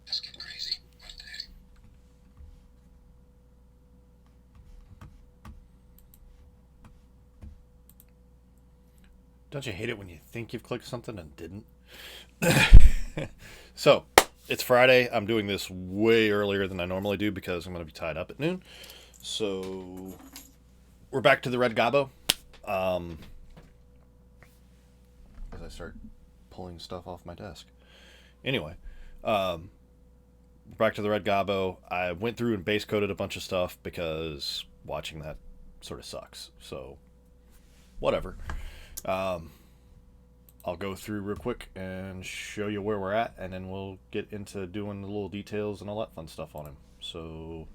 Let's get crazy. What the heck? Don't you hate it when you think you've clicked something and didn't? So, it's Friday. I'm doing this way earlier than I normally do because I'm going to be tied up at noon. So, we're back to the Red Gobbo. As I start pulling stuff off my desk. Anyway, back to the Red Gobbo. I went through and base coated a bunch of stuff because watching that sort of sucks. So, whatever. I'll go through real quick and show you where we're at, and then we'll get into doing the little details and all that fun stuff on him. So,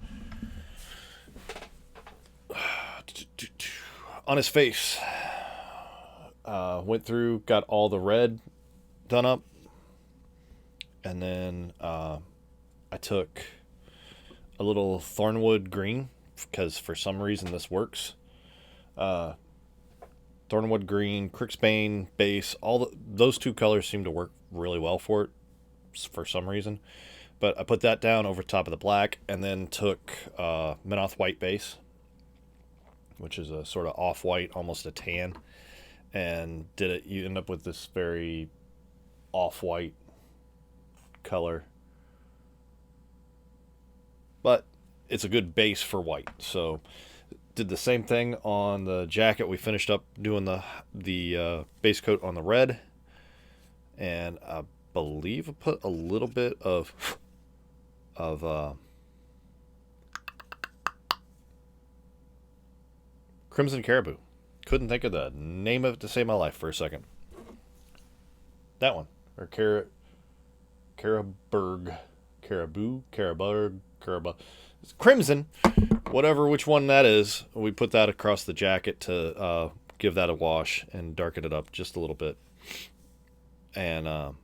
on his face, went through, got all the red done up, and then I took a little Thornwood green because for some reason this works. Thornwood green, Crixbane base, those two colors seem to work really well for it for some reason. But I put that down over top of the black, and then took Minoth white base, which is a sort of off-white, almost a tan, and did it. You end up with this very off-white color, but it's a good base for white. So did the same thing on the jacket. We finished up doing the base coat on the red, and I believe I put a little bit of Crimson Caribou. Couldn't think of the name of it to save my life for a second. That one, or Caribou. It's Crimson, whatever, which one that is. We put that across the jacket to give that a wash and darken it up just a little bit. And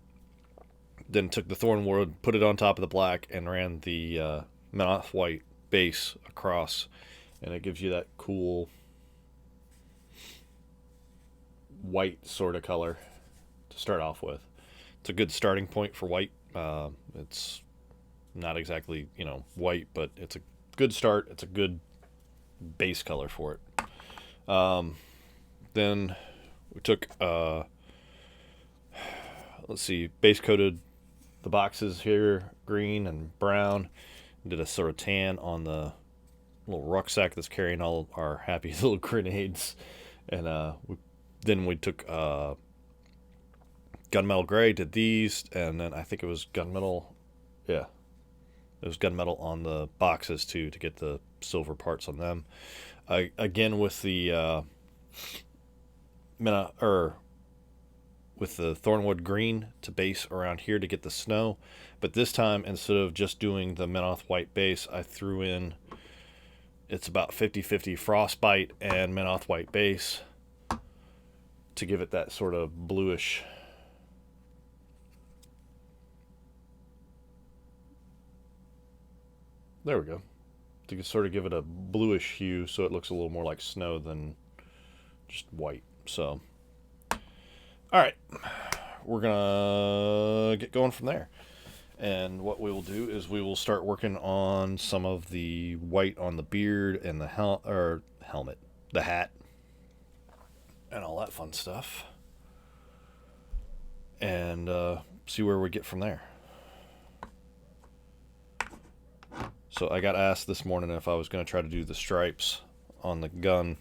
then took the Thornwood, put it on top of the black, and ran the Minoth white base across. And it gives you that cool white sort of color to start off with. It's a good starting point for white. It's not exactly, white, but it's a good start. It's a good base color for it. Then we took, base coated the boxes here, green and brown. Did a sort of tan on the little rucksack that's carrying all our happy little grenades. And then we took gunmetal gray, did these, and then I think it was gunmetal. Yeah. It was gunmetal on the boxes too to get the silver parts on them. Again with the with the Thornwood green to base around here to get the snow, but this time instead of just doing the Minoth white base, I threw in, it's about 50-50 frostbite and Minoth white base to give it that sort of bluish. There we go. To sort of give it a bluish hue so it looks a little more like snow than just white. So, alright. We're going to get going from there. And what we will do is we will start working on some of the white on the beard and the helmet, the hat, and all that fun stuff. And see where we get from there. So I got asked this morning if I was going to try to do the stripes on the gun,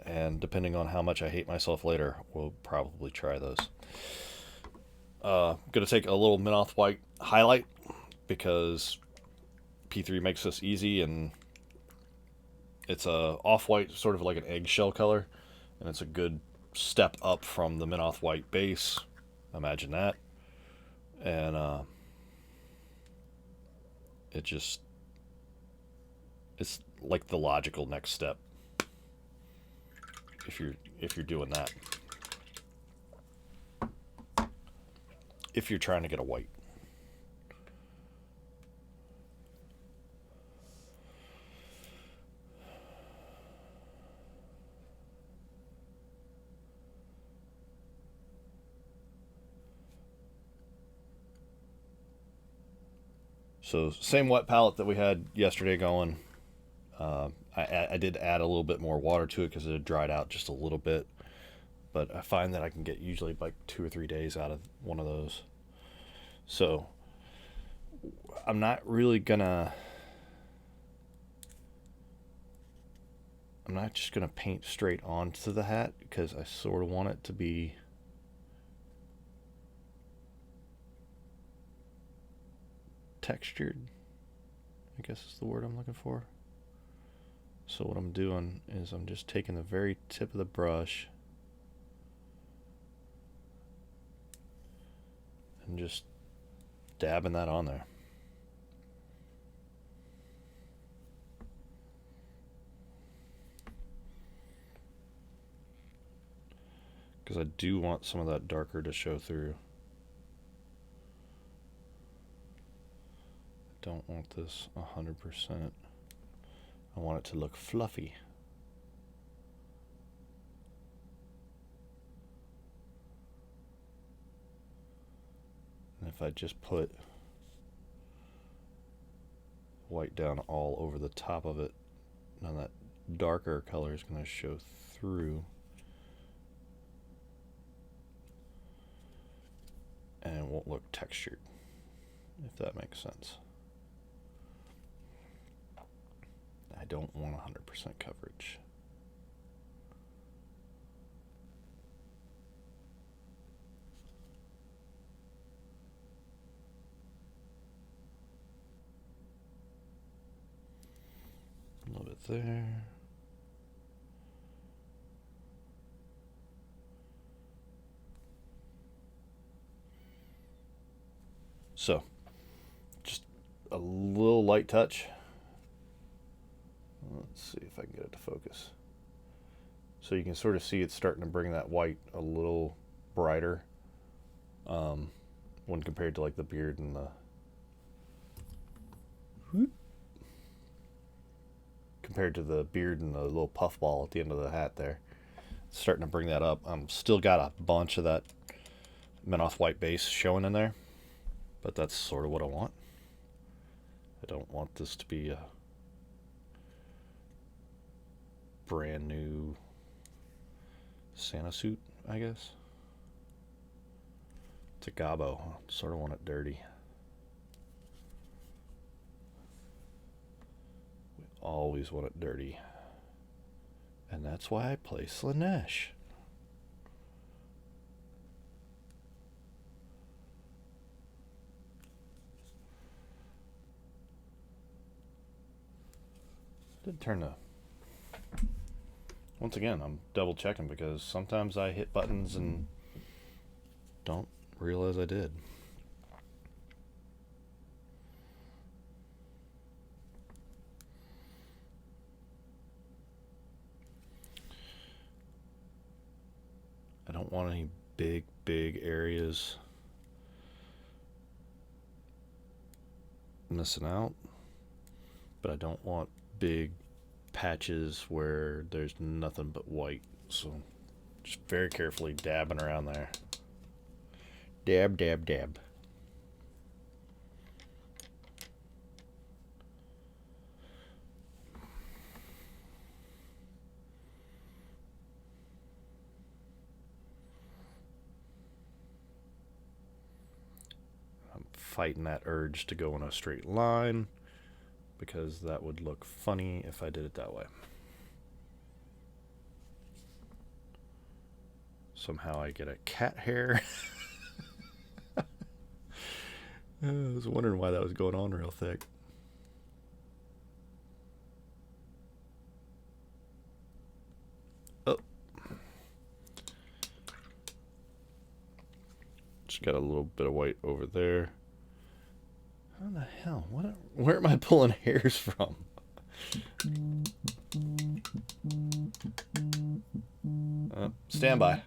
and depending on how much I hate myself later, we'll probably try those. Gonna take a little Minoth White highlight because P3 makes this easy, and it's a off-white, sort of like an eggshell color, and it's a good step up from the Minoth White base. Imagine that. And it's like the logical next step if you're doing that. If you're trying to get a white. So same wet palette that we had yesterday going. I did add a little bit more water to it because it had dried out just a little bit. But I find that I can get usually like 2 or 3 days out of one of those. So I'm not really gonna... I'm not just gonna paint straight onto the hat because I sort of want it to be... textured, I guess is the word I'm looking for. So what I'm doing is I'm just taking the very tip of the brush and just dabbing that on there. Because I do want some of that darker to show through. Don't want this 100%. I want it to look fluffy. And if I just put white down all over the top of it, now that darker color is going to show through. And it won't look textured, if that makes sense. I don't want 100% coverage. A little bit there. So, just a little light touch. Let's see if I can get it to focus. So you can sort of see it's starting to bring that white a little brighter when compared to like the beard and the... compared to the beard and the little puffball at the end of the hat there. It's starting to bring that up. Still got a bunch of that Minoth White base showing in there, but that's sort of what I want. I don't want this to be a brand new Santa suit, I guess. It's a Gobbo. I sort of want it dirty. We always want it dirty. And that's why I play Slanesh. Did turn the... Once again, I'm double checking because sometimes I hit buttons and don't realize I did. I don't want any big areas missing out, but I don't want big patches where there's nothing but white. So just very carefully dabbing around there. Dab, dab, dab. I'm fighting that urge to go in a straight line because that would look funny if I did it that way. Somehow I get a cat hair. I was wondering why that was going on real thick. Oh. Just got a little bit of white over there. How the hell? Where am I pulling hairs from? Stand by.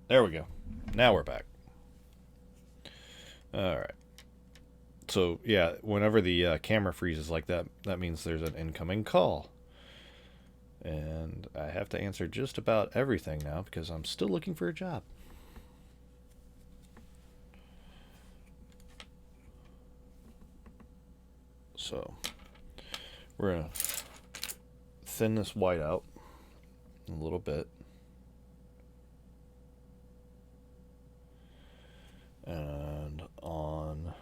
There we go. Now we're back. All right. So yeah, whenever the camera freezes like that, that means there's an incoming call. And I have to answer just about everything now because I'm still looking for a job. So we're going to thin this white out a little bit. And on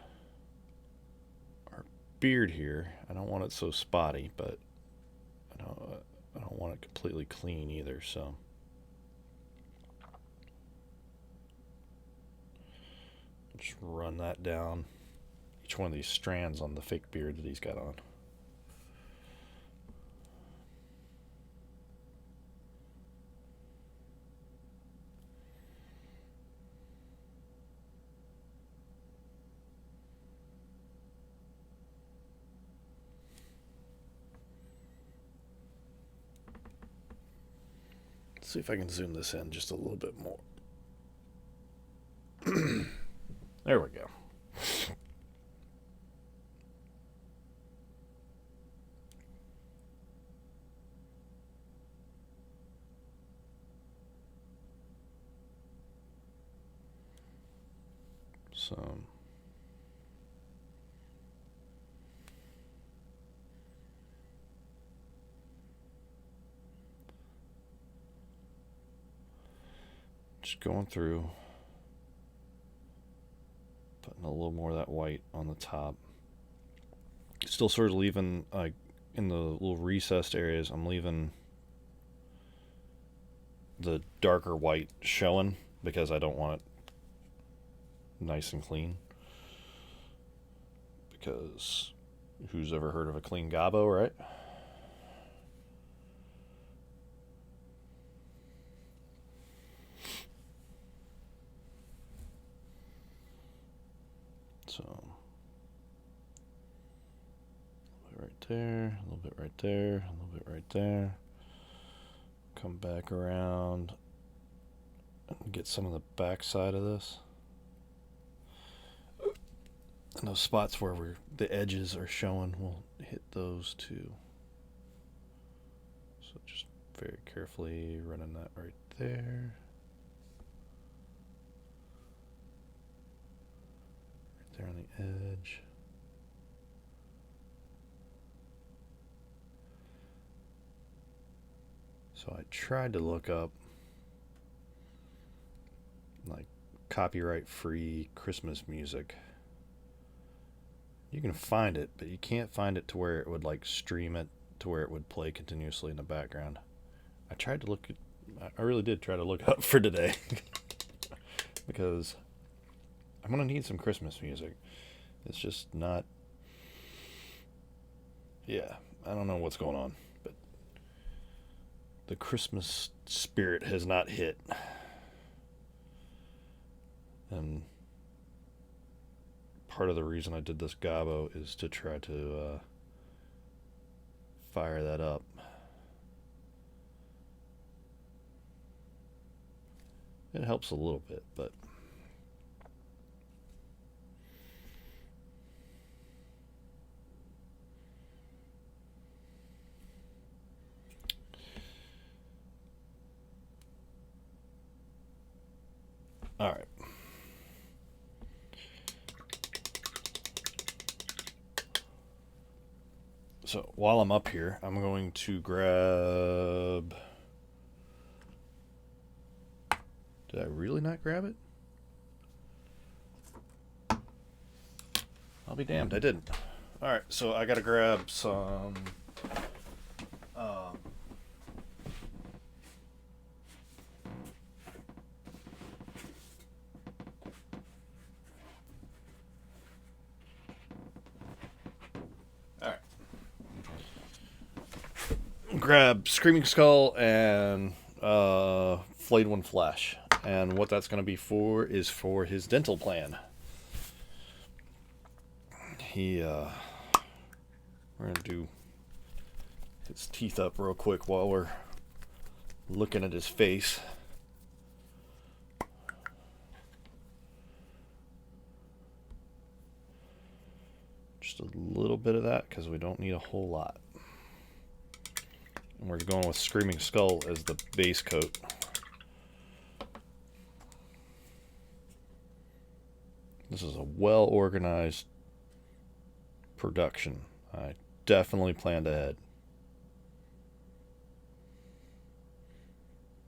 our beard here, I don't want it so spotty, but I don't want it completely clean either, so just run that down each one of these strands on the fake beard that he's got on. Let's see if I can zoom this in just a little bit more. There we go. Some just going through, putting a little more of that white on the top. Still sort of leaving, like, in the little recessed areas, I'm leaving the darker white showing because I don't want it nice and clean. Because who's ever heard of a clean gobbo, right? So a little bit right there, a little bit right there, a little bit right there. Come back around and get some of the back side of this. And those spots where the edges are showing, we'll hit those too. So just very carefully running that right there. Right there on the edge. So I tried to look up like copyright free Christmas music. You can find it, but you can't find it to where it would like stream it to where it would play continuously in the background. I tried to look at, I really did try to look up for today because I'm going to need some Christmas music. It's just not, yeah, I don't know what's going on, but the Christmas spirit has not hit. And part of the reason I did this Gobbo is to try to fire that up. It helps a little bit, but all right. So while I'm up here, I'm going to grab... Did I really not grab it? I'll be damned, I didn't. Alright, so I gotta grab some... Alright. Grab Screaming Skull and Flayed One Flesh. And what that's going to be for is for his dental plan. We're going to do his teeth up real quick while we're looking at his face. Just a little bit of that because we don't need a whole lot. And we're going with Screaming Skull as the base coat. This is a well-organized production. I definitely planned ahead.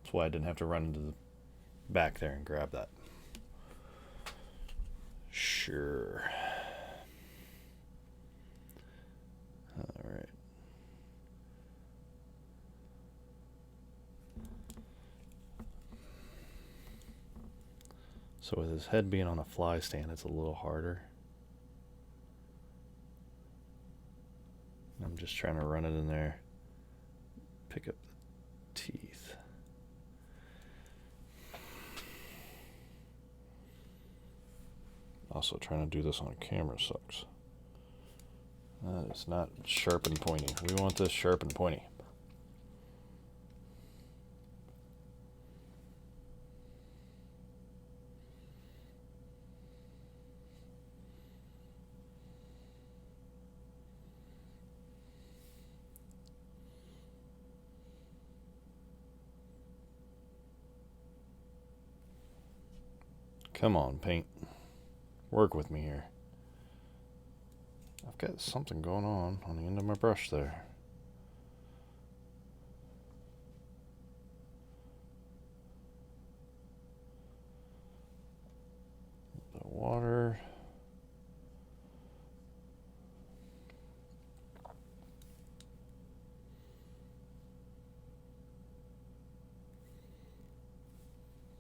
That's why I didn't have to run into the back there and grab that. Sure. Alright. So with his head being on a fly stand, it's a little harder. I'm just trying to run it in there, pick up the teeth. Also trying to do this on camera sucks. It's not sharp and pointy. We want this sharp and pointy. Come on, paint. Work with me here. I've got something going on the end of my brush there. The water.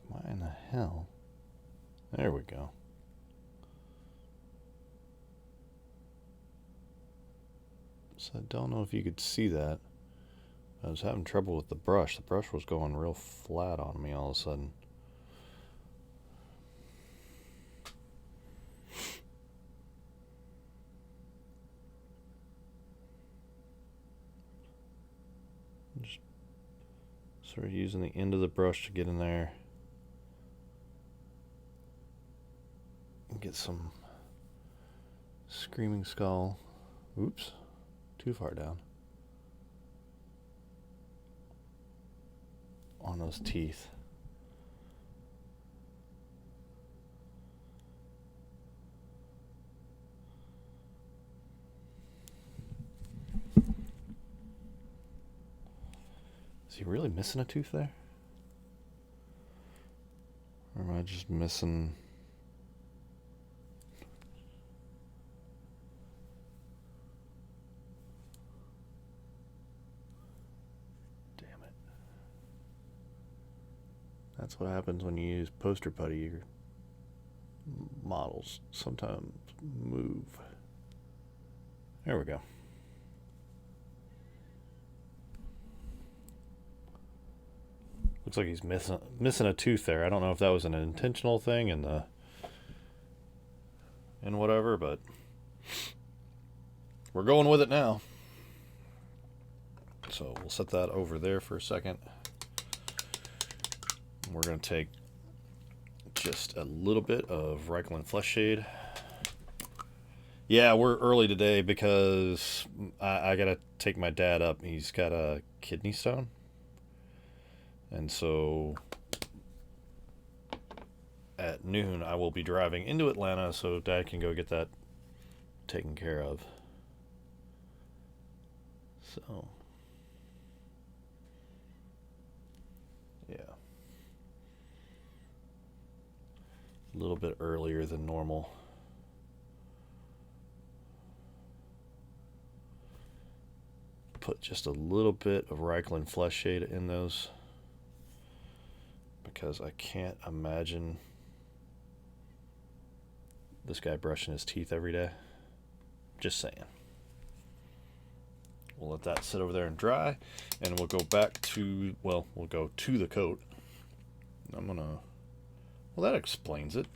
Why in the hell? There we go. So I don't know if you could see that. I was having trouble with the brush. The brush was going real flat on me all of a sudden. Just sort of using the end of the brush to get in there. Get some Screaming Skull. Oops, too far down. On those teeth. Is he really missing a tooth there? Or am I just missing... That's what happens when you use poster putty. Your models sometimes move. There we go. Looks like he's missing a tooth there. I don't know if that was an intentional thing and whatever, but we're going with it now. So we'll set that over there for a second. We're going to take just a little bit of Reichland Flesh Shade. Yeah, we're early today because I got to take my dad up. He's got a kidney stone. And so at noon, I will be driving into Atlanta so Dad can go get that taken care of. So, yeah. A little bit earlier than normal. Put just a little bit of Reichland Flesh Shade in those, because I can't imagine this guy brushing his teeth every day. Just saying. We'll let that sit over there and dry, and we'll go back to, well, we'll go to the coat. I'm gonna, well, that explains it.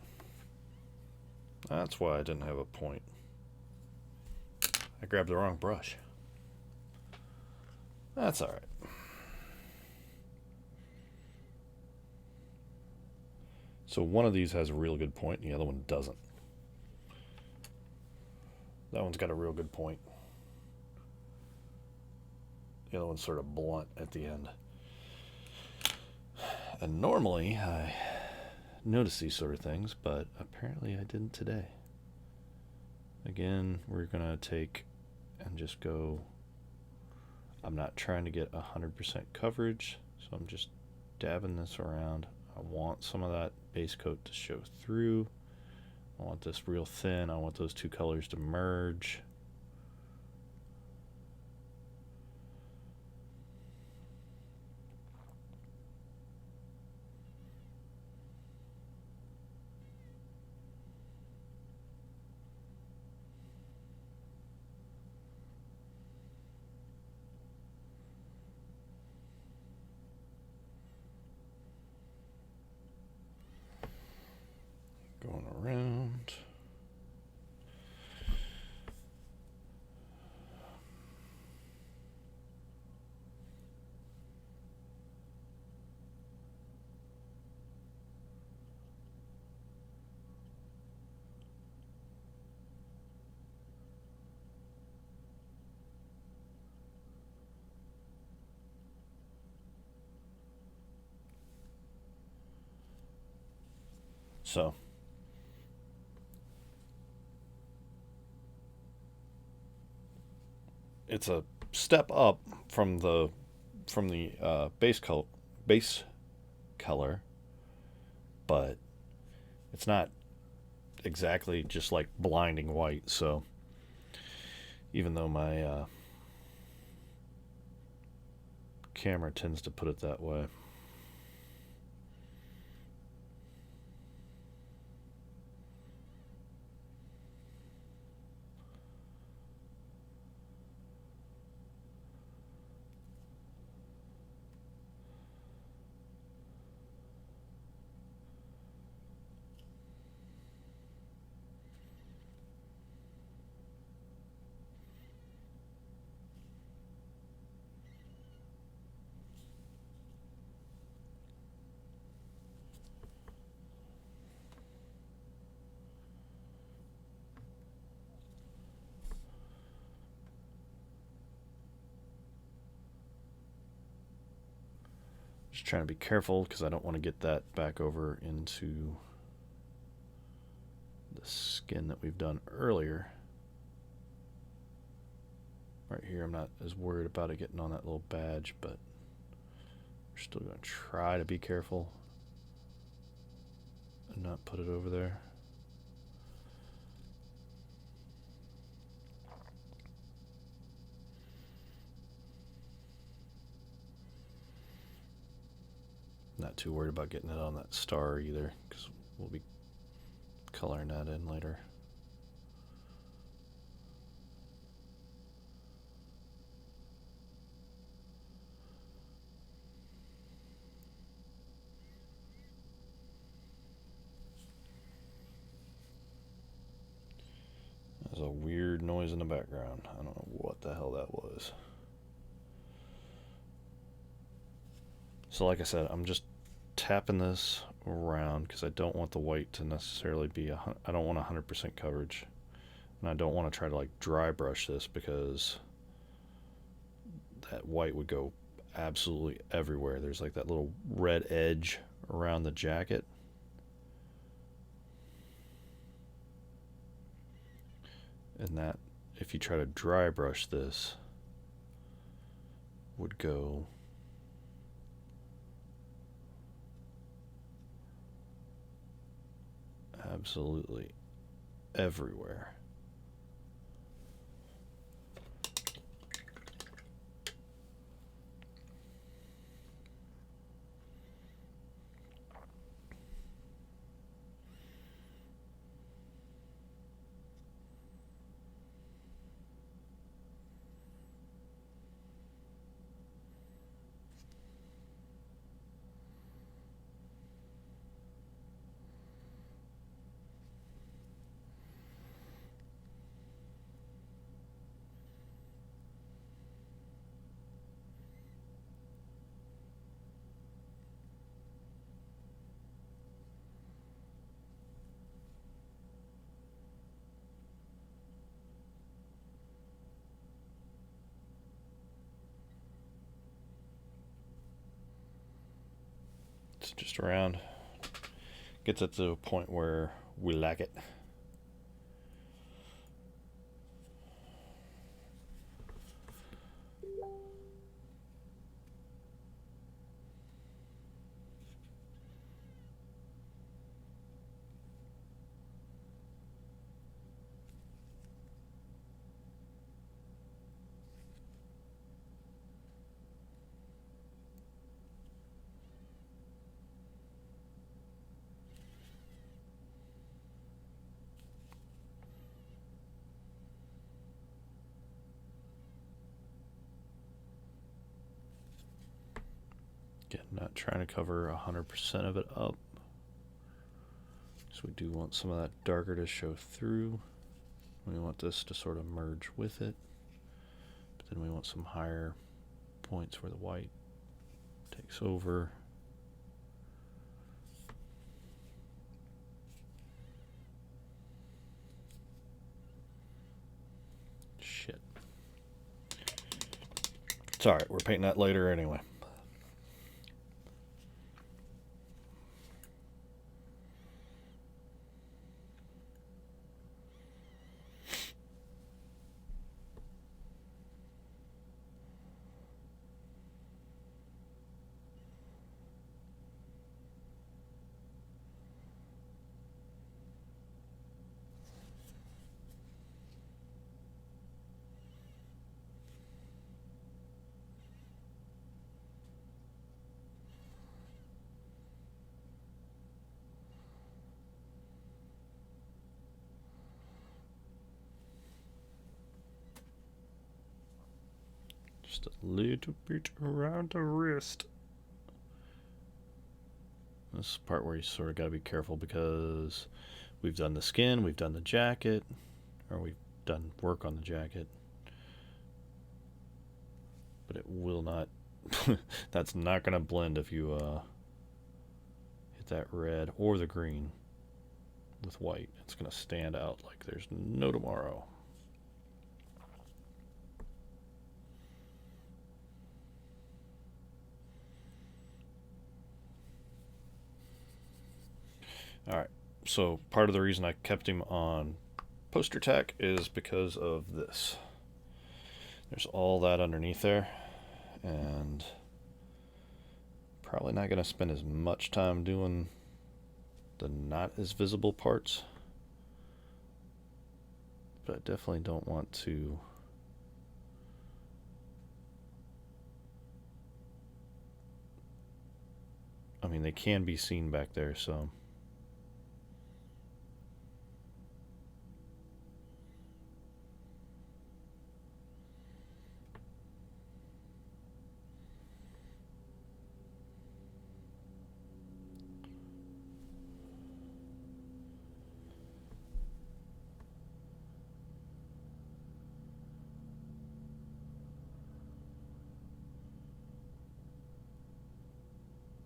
That's why I didn't have a point. I grabbed the wrong brush. That's all right. So one of these has a real good point, and the other one doesn't. That one's got a real good point. The other one's sort of blunt at the end. And normally I notice these sort of things, but apparently I didn't today. Again, we're going to take and just go. I'm not trying to get 100% coverage, so I'm just dabbing this around. I want some of that base coat to show through. I want this real thin. I want those two colors to merge. Going around. So it's a step up from the base color, but it's not exactly just like blinding white. So even though my camera tends to put it that way. Just trying to be careful because I don't want to get that back over into the skin that we've done earlier. Right here, I'm not as worried about it getting on that little badge, but we're still going to try to be careful and not put it over there. not too worried about getting it on that star either, because we'll be coloring that in later. There's a weird noise in the background. I don't know what the hell that was. So like I said, I'm just tapping this around because I don't want the white to necessarily be I don't want 100% coverage, and I don't want to try to like dry brush this because that white would go absolutely everywhere. There's like that little red edge around the jacket, and that if you try to dry brush this would go absolutely everywhere. It's just around, gets it to a point where we like it. Again, not trying to cover 100% of it up. So we do want some of that darker to show through. We want this to sort of merge with it. But then we want some higher points where the white takes over. Shit. It's alright, we're painting that later anyway. Just a little bit around the wrist. This is the part where you sort of got to be careful because we've done the skin, we've done the jacket, or we've done work on the jacket. But it will not, that's not going to blend if you hit that red or the green with white. It's going to stand out like there's no tomorrow. Alright, so part of the reason I kept him on poster tack is because of this. There's all that underneath there, and probably not going to spend as much time doing the not as visible parts, but I definitely don't want to mean, they can be seen back there, so.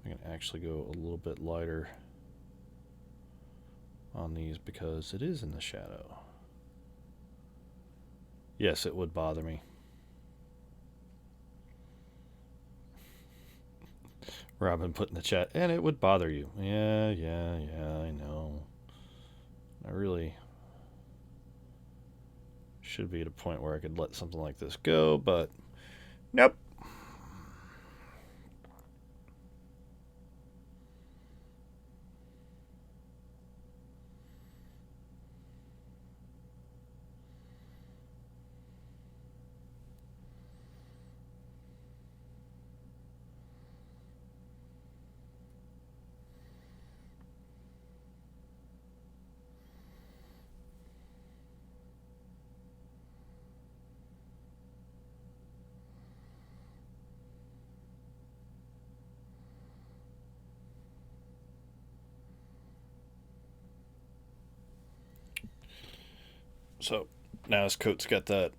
I'm going to actually go a little bit lighter on these because it is in the shadow. Yes, it would bother me. Robin put in the chat, and it would bother you. Yeah, I know. I really should be at a point where I could let something like this go, but nope. So now his coat's got that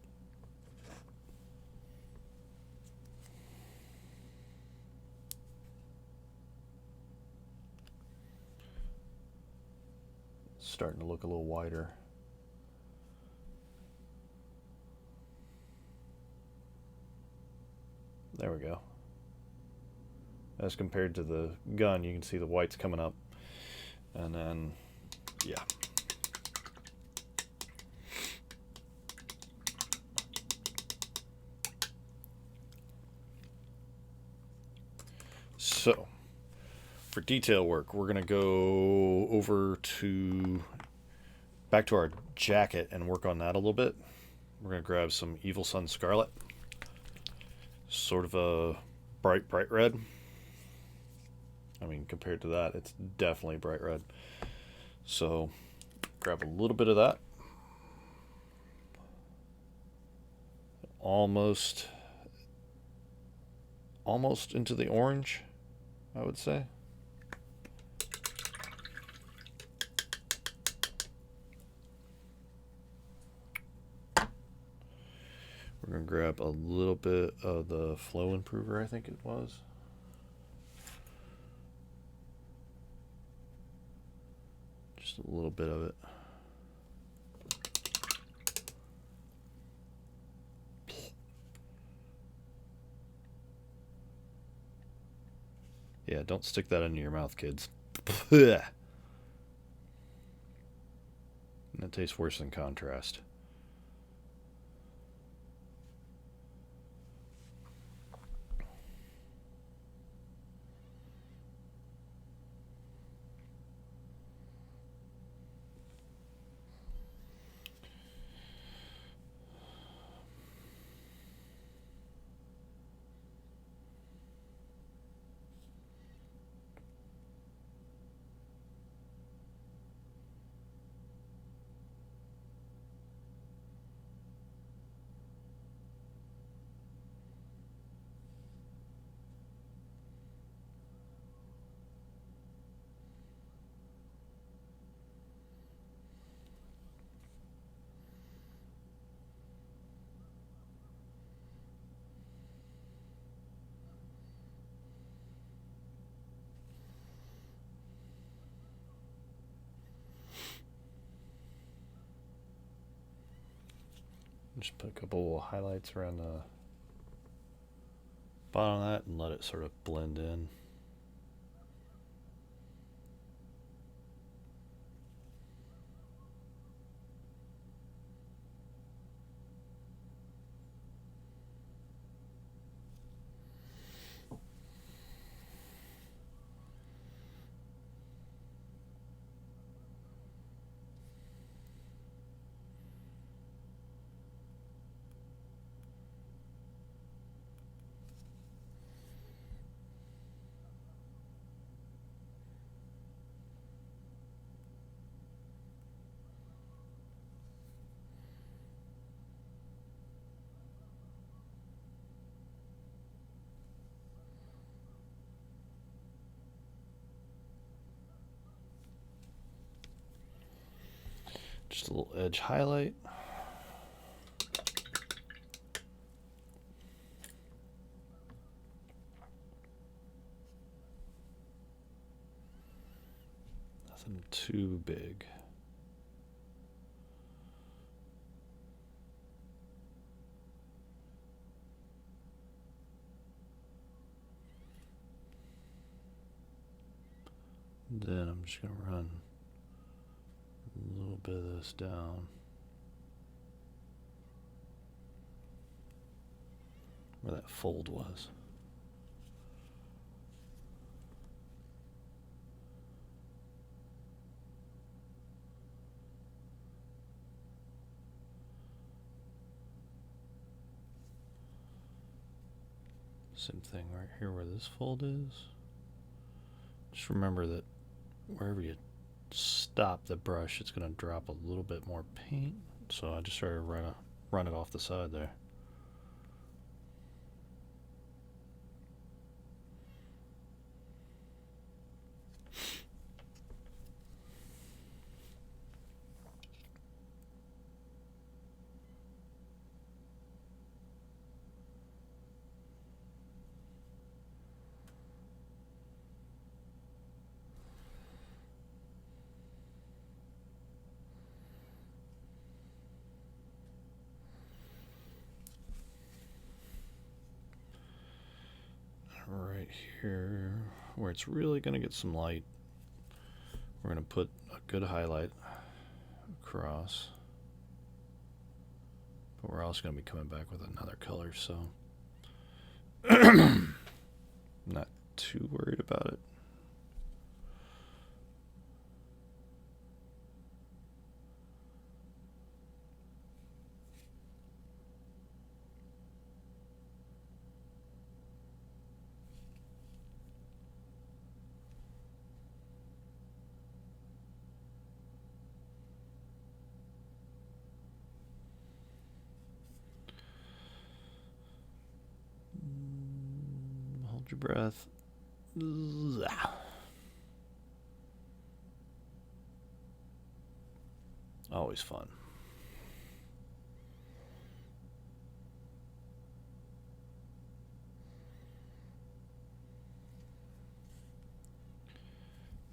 starting to look a little wider. There we go. As compared to the gun, you can see the whites coming up. And then, yeah. So, for detail work, we're going to go over to back to our jacket and work on that a little bit. We're going to grab some Evil Sun Scarlet. Sort of a bright red. I mean, compared to that, it's definitely bright red. So, grab a little bit of that. Almost into the orange, I would say. We're going to grab a little bit of the flow improver, I think it was. Just a little bit of it. Yeah, don't stick that into your mouth, kids. And it tastes worse than contrast. Just put a couple of highlights around the bottom of that and let it sort of blend in. Just a little edge highlight. Nothing too big. Then I'm just going to run a little bit of this down where that fold was. Same thing right here where this fold is. Just remember that wherever you stop the brush, it's going to drop a little bit more paint. So I just started to run it off the side there. Right here, where it's really going to get some light, we're going to put a good highlight across. But we're also going to be coming back with another color, so I'm not too worried about it. Hold your breath. Always fun.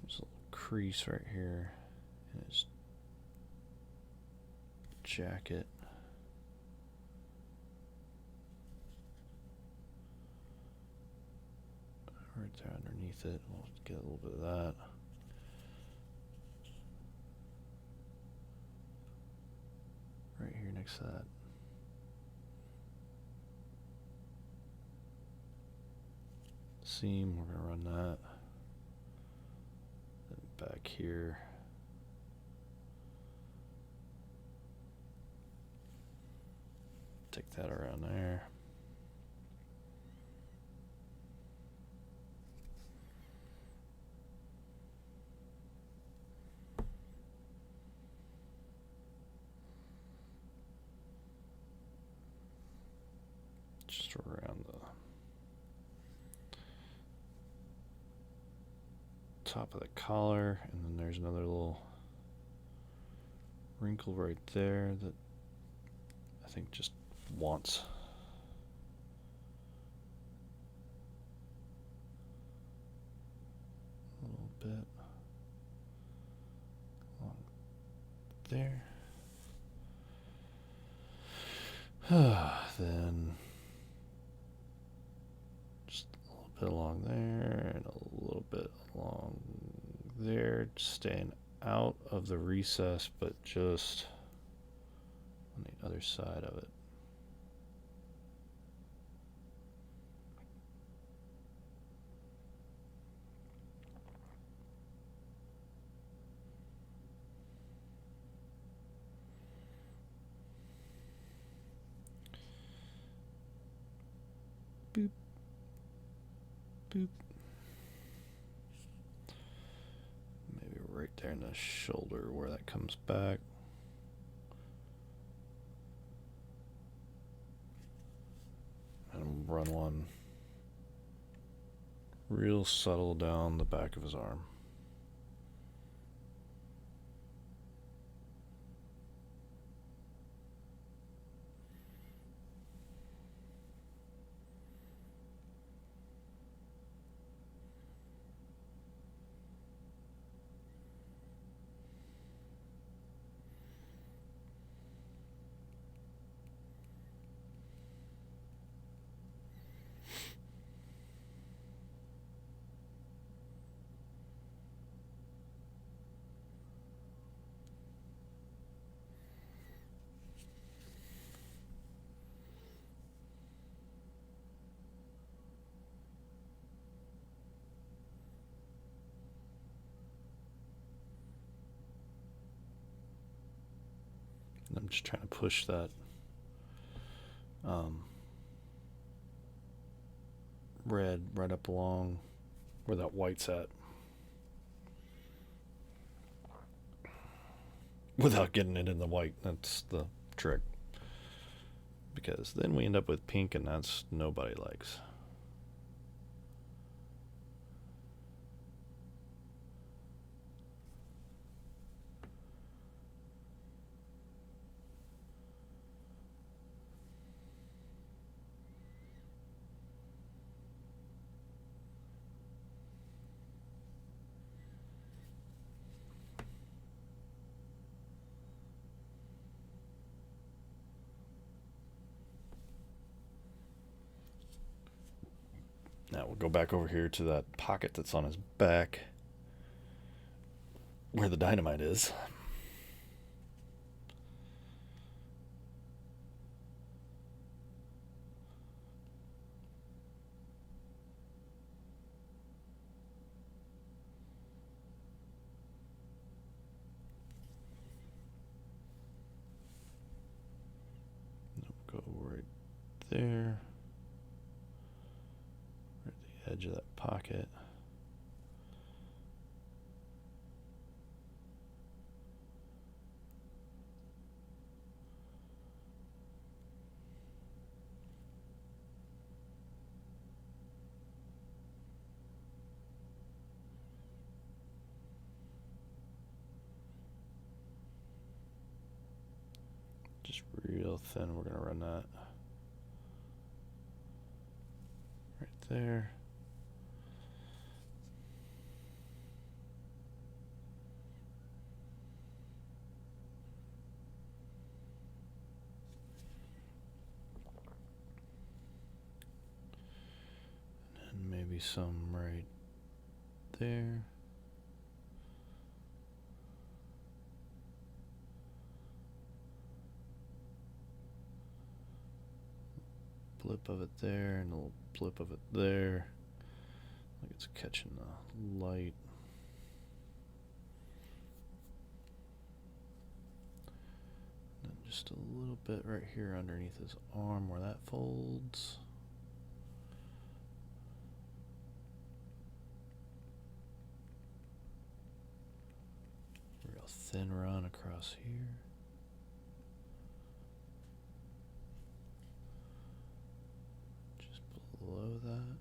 There's a little crease right here in his jacket. Right there underneath it, we'll get a little bit of that. Right here next to that. Seam, we're going to run that. Then back here. Take that around there. Just around the top of the collar, and then there's another little wrinkle right there that I think just wants a little bit along there. Then just a little bit along there and a little bit along there, staying out of the recess, but just on the other side of it. Boop. Boop. Maybe right there in the shoulder where that comes back. And run one real subtle down the back of his arm. I'm just trying to push that red right up along where that white's at without getting it in the white. That's the trick, because then we end up with pink, and that's nobody likes. Now we'll go back over here to that pocket that's on his back where the dynamite is. Go right there. Right at the edge of that pocket. Just real thin, we're gonna run that right there. And maybe some right there. Blip of it there, and a little blip of it there. Like it's catching the light. And then just a little bit right here underneath his arm where that folds. Real thin run across here. Below that.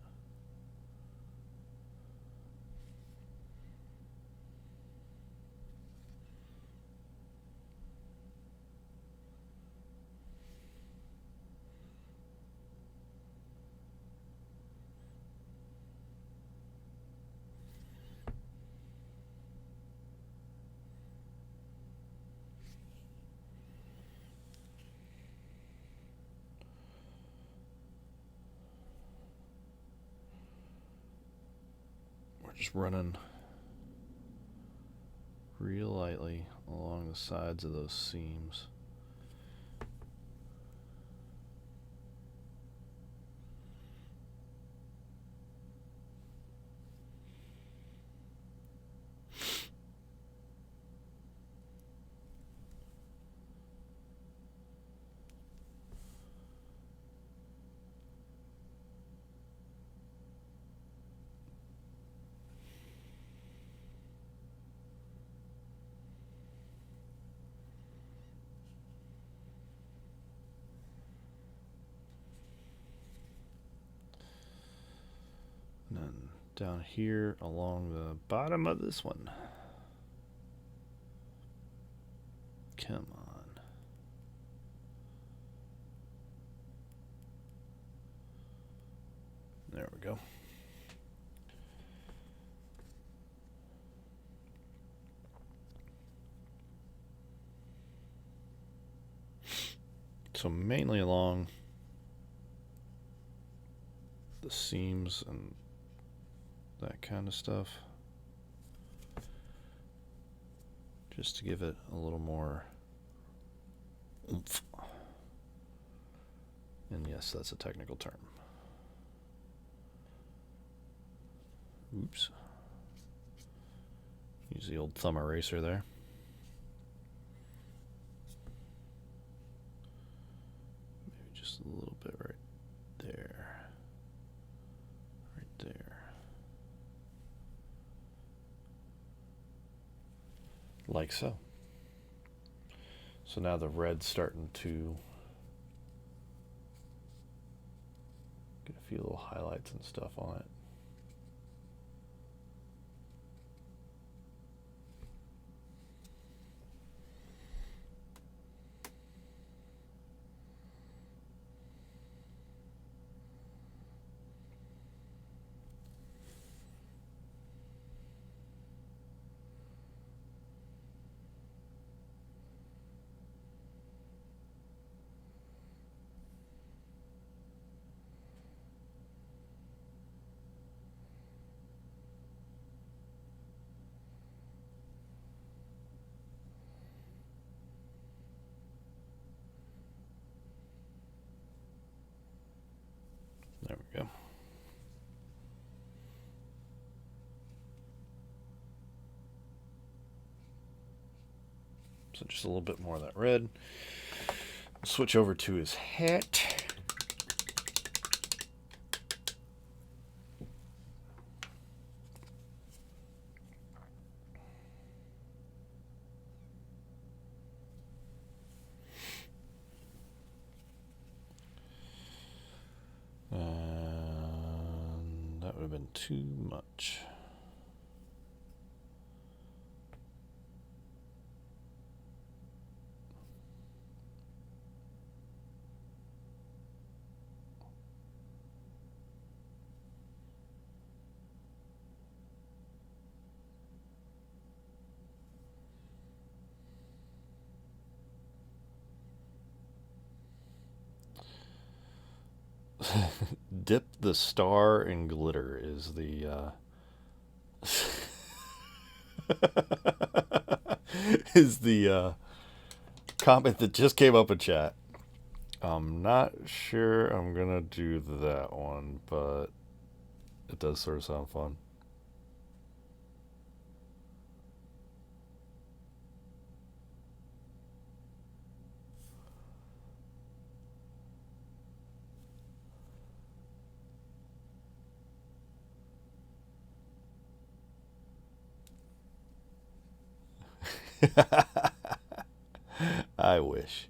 Just running real lightly along the sides of those seams. And then down here along the bottom of this one. Come on. There we go. So mainly along the seams and that kind of stuff, just to give it a little more oomph. And yes, that's a technical term. Oops. Use the old thumb eraser there. little bit right there. Right there. Like so. So now the red's starting to get a few little highlights and stuff on it. There we go. So just a little bit more of that red. Switch over to his hat. And that would have been too much. Dip the star in glitter is the is the comment that just came up in chat. I'm not sure I'm gonna do that one, but it does sort of sound fun. I wish.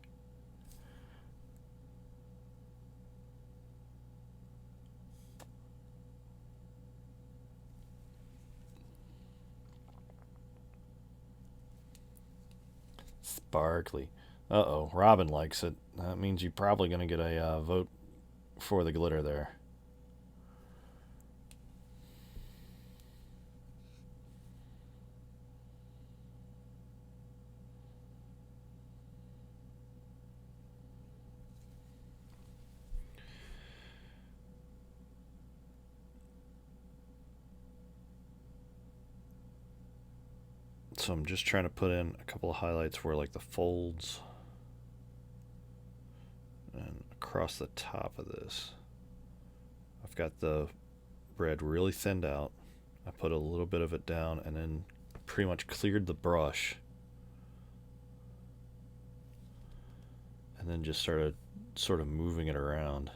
Sparkly. Uh-oh, Robin likes it. That means you're probably going to get a vote for the glitter there. So I'm just trying to put in a couple of highlights where like the folds and across the top of this. I've got the red really thinned out. I put a little bit of it down and then pretty much cleared the brush. And then just started sort of moving it around.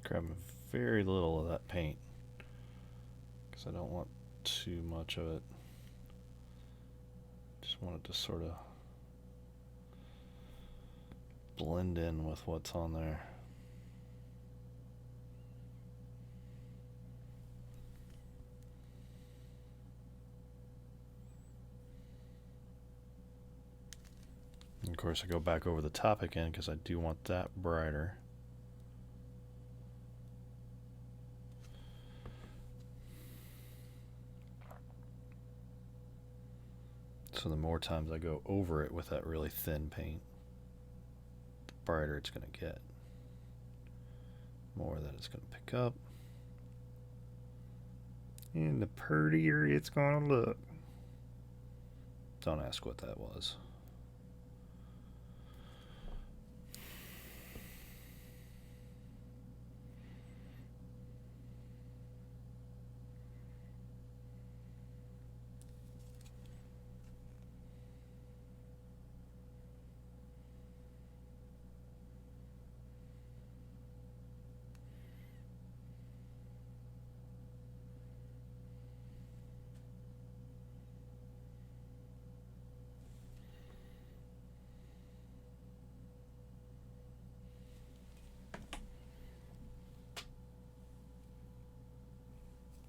Grab very little of that paint because I don't want too much of it. Just want it to sort of blend in with what's on there. And of course I go back over the top again because I do want that brighter. So the more times I go over it with that really thin paint, the brighter it's going to get. More that it's going to pick up. And the prettier it's going to look. Don't ask what that was.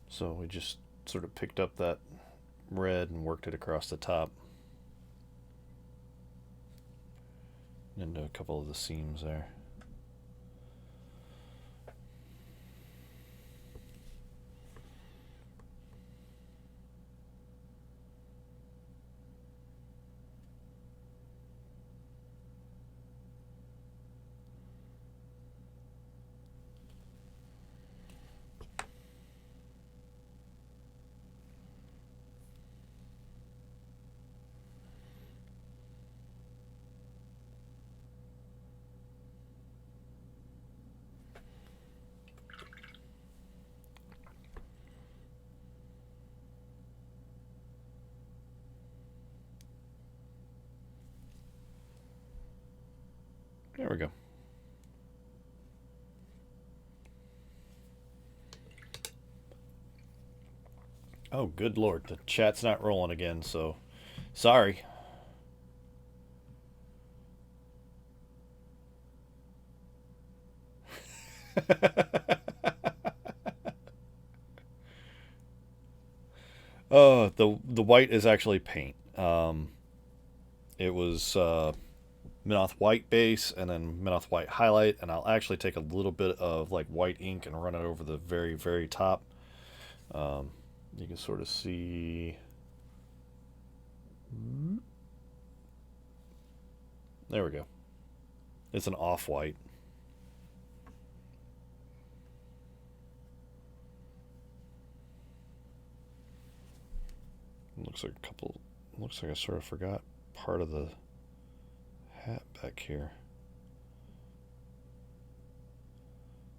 So we just sort of picked up that red and worked it across the top into a couple of the seams there. There we go. Oh, good lord. The chat's not rolling again, so sorry. The white is actually paint. It was Minoth white base and then Minoth white highlight, and I'll actually take a little bit of like white ink and run it over the very, very top. You can sort of see. There we go. It's an off-white. Looks like a couple. Looks like I sort of forgot part of the hat back here.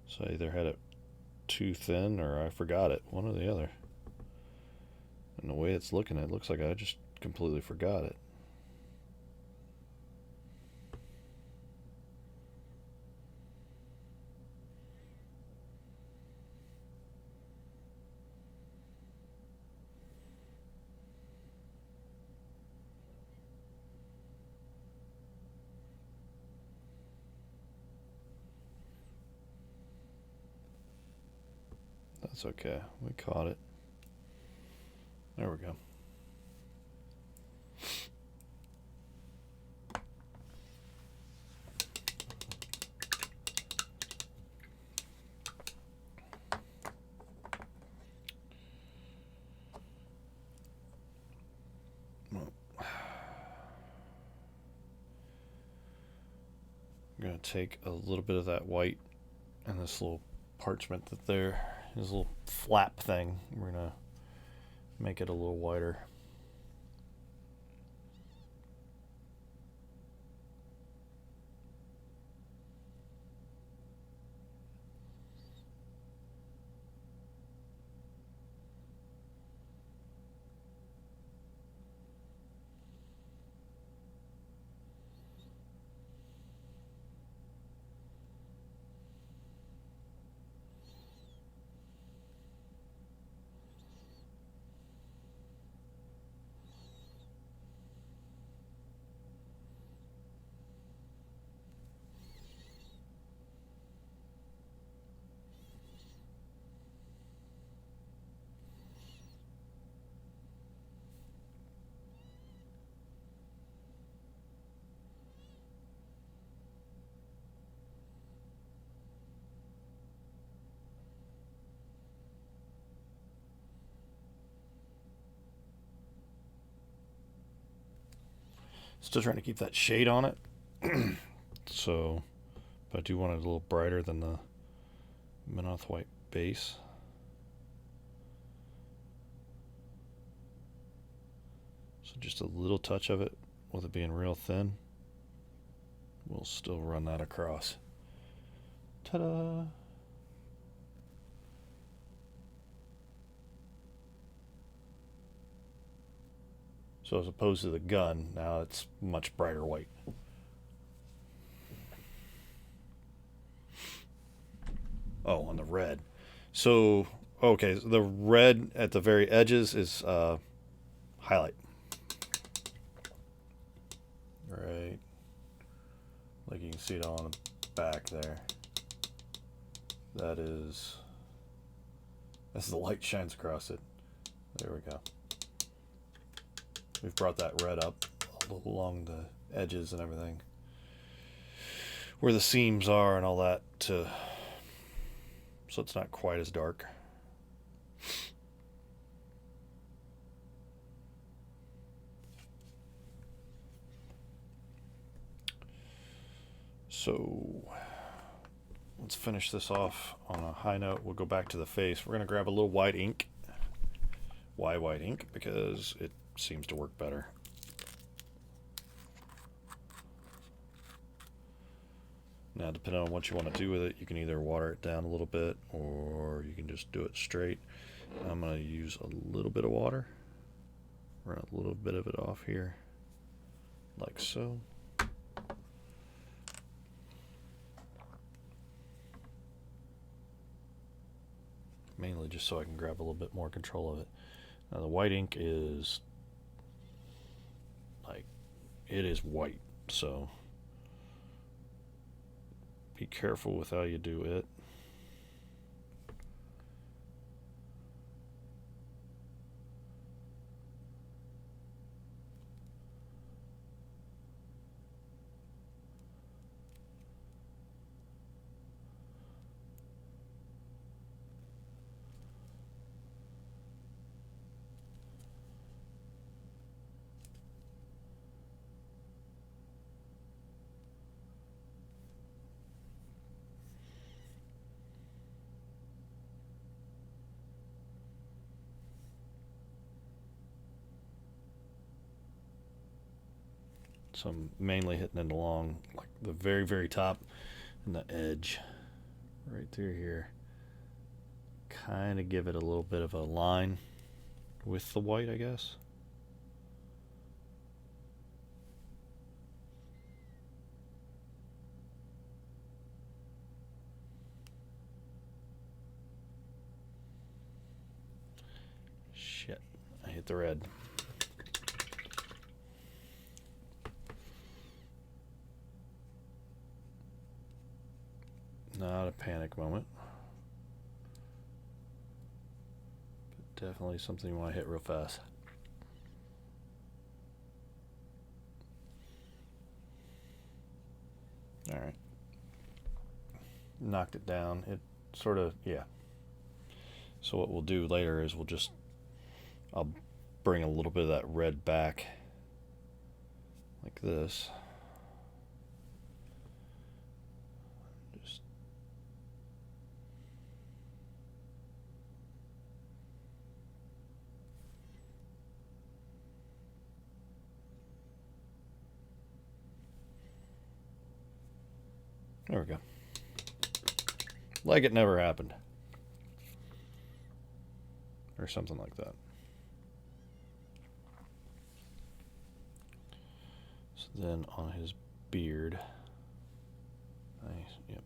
So I either had it too thin or I forgot it. One or the other. And the way it's looking, it looks like I just completely forgot it. That's okay. We caught it. There we go. I'm going to take a little bit of that white and this little parchment that there, this little flap thing. We're going to make it a little whiter. Still trying to keep that shade on it. So, but I do want it a little brighter than the Minoth white base. So just a little touch of it with it being real thin. We'll still run that across. Ta-da! So as opposed to the gun, now it's much brighter white. Oh, on the red. So, okay, so the red at the very edges is highlight. Right. Like you can see it on the back there. That's the light shines across it. There we go. We've brought that red up along the edges and everything. Where the seams are and all that, so it's not quite as dark. So let's finish this off on a high note. We'll go back to the face. We're going to grab a little white ink. Why white ink? Because it seems to work better. Now, depending on what you want to do with it, you can either water it down a little bit or you can just do it straight. I'm going to use a little bit of water. Run a little bit of it off here, like so. Mainly just so I can grab a little bit more control of it. Now the white ink is like, it is white, so be careful with how you do it. So I'm mainly hitting it along like the very, very top and the edge right through here. Kind of give it a little bit of a line with the white, I guess. Shit, I hit the red. Not a panic moment. But definitely something you want to hit real fast. Alright. Knocked it down. It sort of, yeah. So what we'll do later is I'll bring a little bit of that red back. Like this. There we go. Like it never happened. Or something like that. So then on his beard. Nice, yep.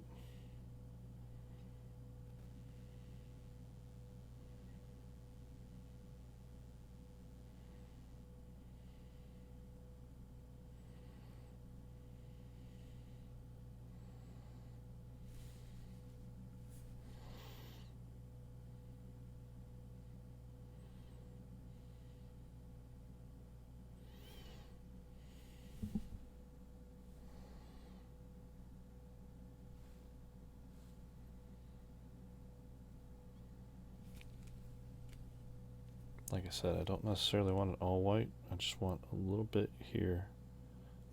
Like I said, I don't necessarily want it all white. I just want a little bit here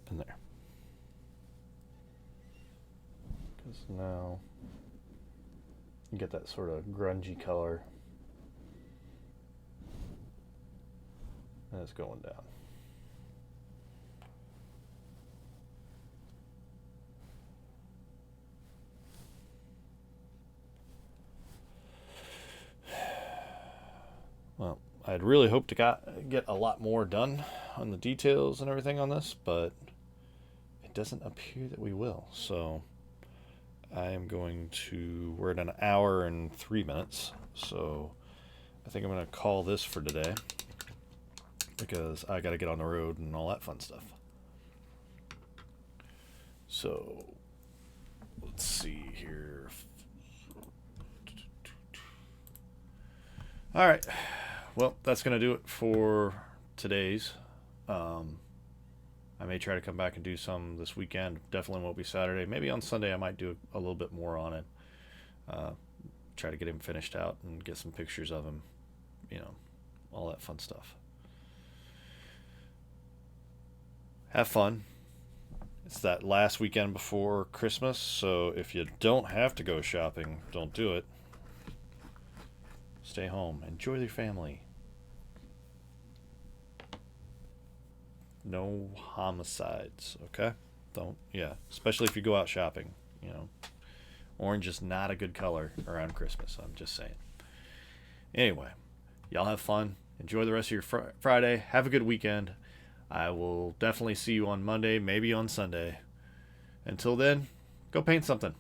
in there. Because now you get that sort of grungy color. And it's going down. Well, I'd really hoped to get a lot more done on the details and everything on this, but it doesn't appear that we will. So I am going to, we're at an hour and 3 minutes, so I think I'm going to call this for today because I got to get on the road and all that fun stuff. So let's see here. All right. Well, that's going to do it for today's. I may try to come back and do some this weekend. Definitely won't be Saturday. Maybe on Sunday I might do a little bit more on it. Try to get him finished out and get some pictures of him. You know, all that fun stuff. Have fun. It's that last weekend before Christmas, so if you don't have to go shopping, don't do it. Stay home. Enjoy your family. No homicides, okay? Don't, yeah. Especially if you go out shopping, you know. Orange is not a good color around Christmas, I'm just saying. Anyway, y'all have fun. Enjoy the rest of your Friday. Have a good weekend. I will definitely see you on Monday, maybe on Sunday. Until then, go paint something.